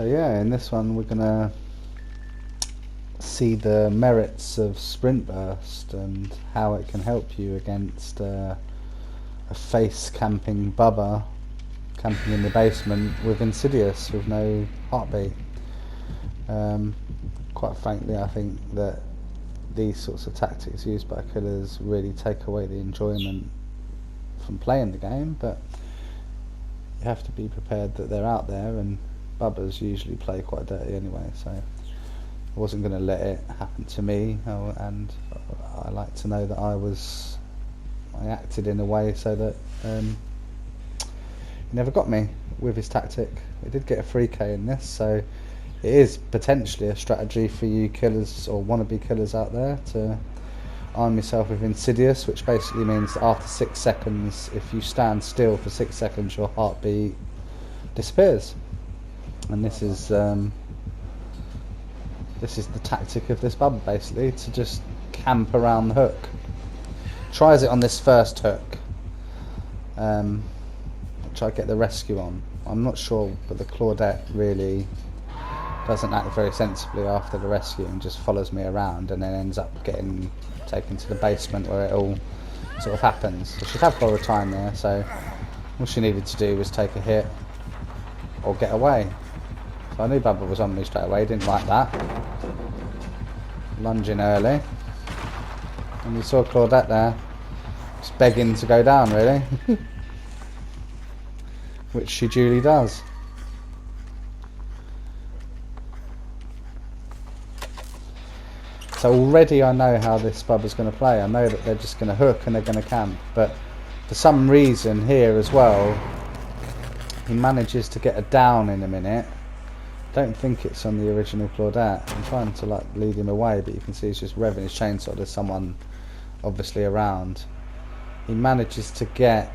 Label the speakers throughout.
Speaker 1: So yeah, in this one we're gonna see the merits of sprint burst and how it can help you against a face camping Bubba camping in the basement with insidious with no heartbeat. Quite frankly, I think that these sorts of tactics used by killers really take away the enjoyment from playing the game, but you have to be prepared that they're out there, and Bubbas usually play quite dirty anyway, so I wasn't going to let it happen to me, and I like to know that I acted in a way so that he never got me with his tactic. He did get a 3k in this, so it is potentially a strategy for you killers or wannabe killers out there to arm yourself with insidious, which basically means that after 6 seconds, if you stand still for 6 seconds, your heartbeat disappears. And this is the tactic of this Bubba, basically, to just camp around the hook. Tries it on this first hook, which I get the rescue on. I'm not sure, but the Claudette really doesn't act very sensibly after the rescue and just follows me around and then ends up getting taken to the basement where it all sort of happens. So she'd have borrowed time there, so all she needed to do was take a hit or get away. So I knew Bubba was on me straight away, didn't like that. Lunging early. And you saw Claudette there, just begging to go down, really. Which she duly does. So already I know how this Bubba's going to play. I know that they're just going to hook and they're going to camp. But for some reason here as well, he manages to get a down in a minute. Don't think it's on the original Claudette. I'm trying to like lead him away, but you can see he's just revving his chainsaw. There's someone obviously around. He manages to get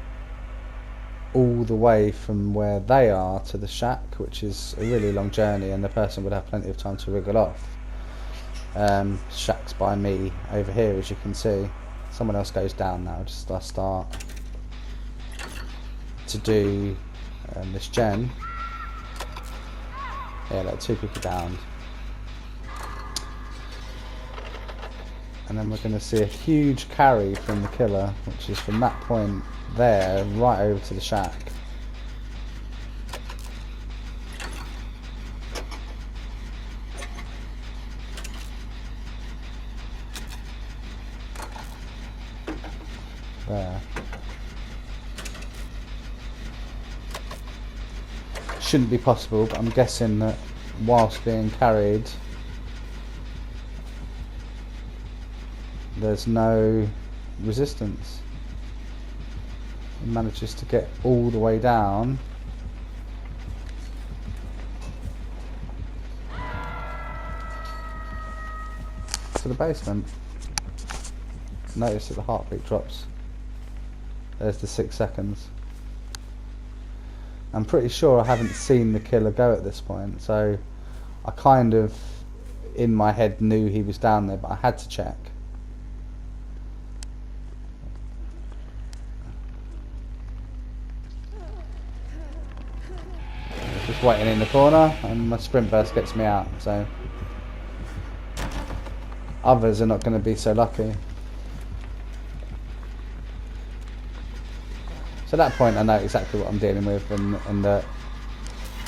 Speaker 1: all the way from where they are to the shack, which is a really long journey, and the person would have plenty of time to wriggle off. Shack's by me over here, as you can see. Someone else goes down now. Just I start to do this gen. Yeah, like 2 people down. And then we're going to see a huge carry from the killer, which is from that point there right over to the shack. There. Shouldn't be possible, but I'm guessing that whilst being carried, there's no resistance. He manages to get all the way down. To the basement. Notice that the heartbeat drops. There's the 6 seconds. I'm pretty sure I haven't seen the killer go at this point, so I kind of in my head knew he was down there, but I had to check. Just waiting in the corner, and my sprint burst gets me out, so others are not going to be so lucky. So at that point I know exactly what I'm dealing with, and that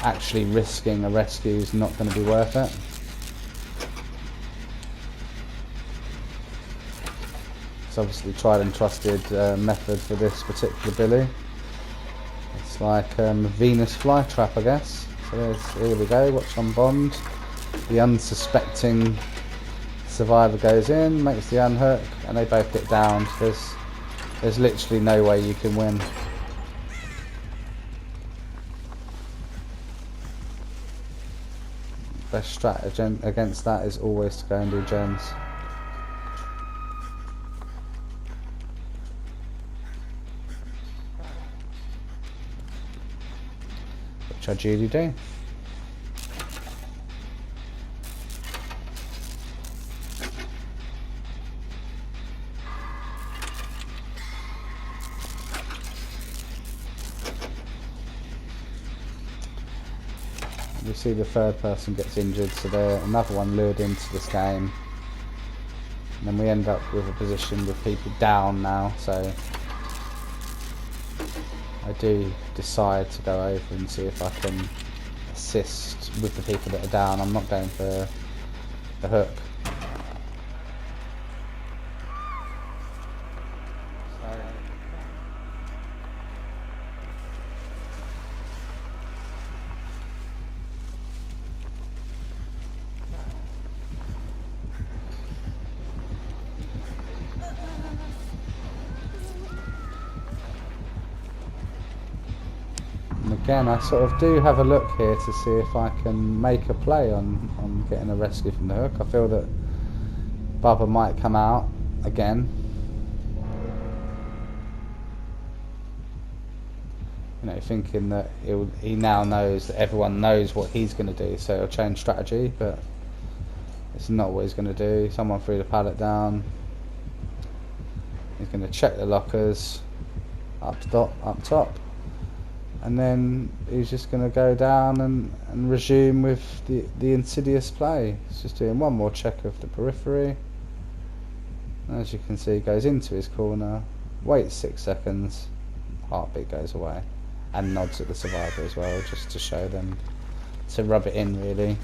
Speaker 1: actually risking a rescue is not going to be worth it. It's obviously tried and trusted method for this particular Billy. It's like a Venus flytrap, I guess. So here we go, watch on Bond. The unsuspecting survivor goes in, makes the unhook, and they both get down. So there's literally no way you can win. Best strategy against that is always to go and do gens. Which I duly do. see the third person gets injured, so they're another one lured into this game. And then we end up with a position with people down now, so I do decide to go over and see if I can assist with the people that are down. I'm not going for the hook. Again, I sort of do have a look here to see if I can make a play on getting a rescue from the hook. I feel that Bubba might come out again. You know, thinking that he now knows that everyone knows what he's going to do, so he'll change strategy, but it's not what he's going to do. Someone threw the pallet down. He's going to check the lockers up top. And then he's just going to go down and resume with the insidious play. He's just doing one more check of the periphery. And as you can see, he goes into his corner, waits 6 seconds, heartbeat goes away, and nods at the survivor as well, just to show them, to rub it in really.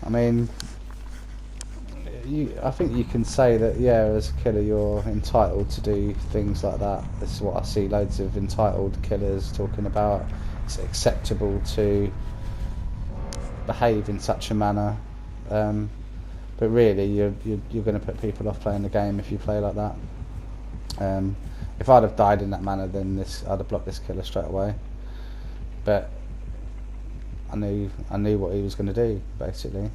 Speaker 1: I mean, I think you can say that, yeah, as a killer you're entitled to do things like that. This is what I see loads of entitled killers talking about. It's acceptable to behave in such a manner, but really you're going to put people off playing the game if you play like that. If I'd have died in that manner, then I'd have blocked this killer straight away. But I knew what he was going to do, basically.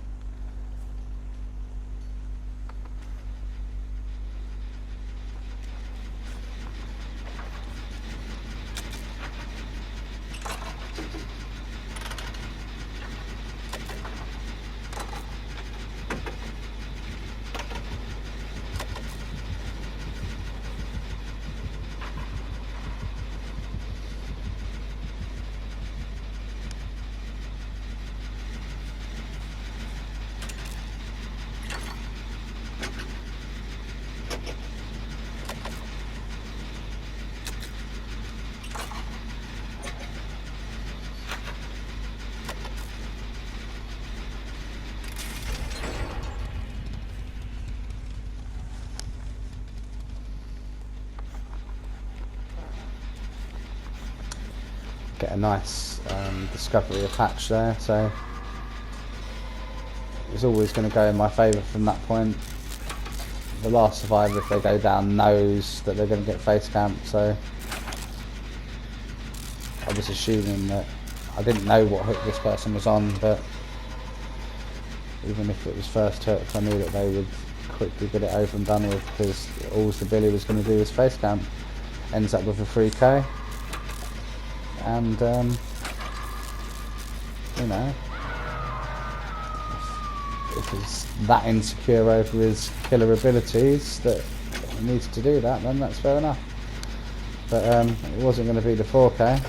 Speaker 1: Get a nice discovery of hatch there, so it's always going to go in my favour from that point. The last survivor, if they go down, knows that they're going to get face camped, so I was assuming that I didn't know what hook this person was on, but even if it was first hook, I knew that they would quickly get it over and done with, because all the Billy was going to do was face camp. Ends up with a 3k. And you know, if he's that insecure over his killer abilities that he needs to do that, then that's fair enough. But it wasn't going to be the 4k.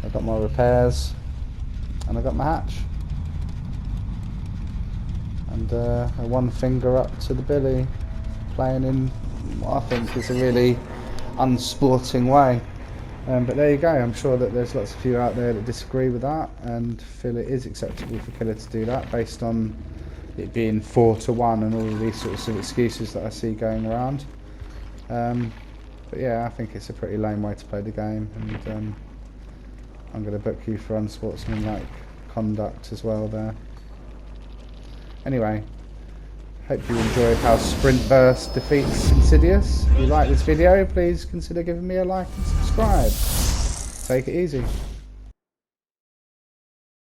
Speaker 1: I got my repairs and I got my hatch, and a one finger up to the Billy, playing in what I think is a really unsporting way. But there you go. I'm sure that there's lots of you out there that disagree with that and feel it is acceptable for killer to do that based on it being 4-1 and all of these sorts of excuses that I see going around. But yeah, I think it's a pretty lame way to play the game, and I'm going to book you for unsportsmanlike conduct as well there. Anyway, hope you enjoyed how Sprint Burst defeats Insidious. If you like this video, please consider giving me a like and subscribe. Take it easy.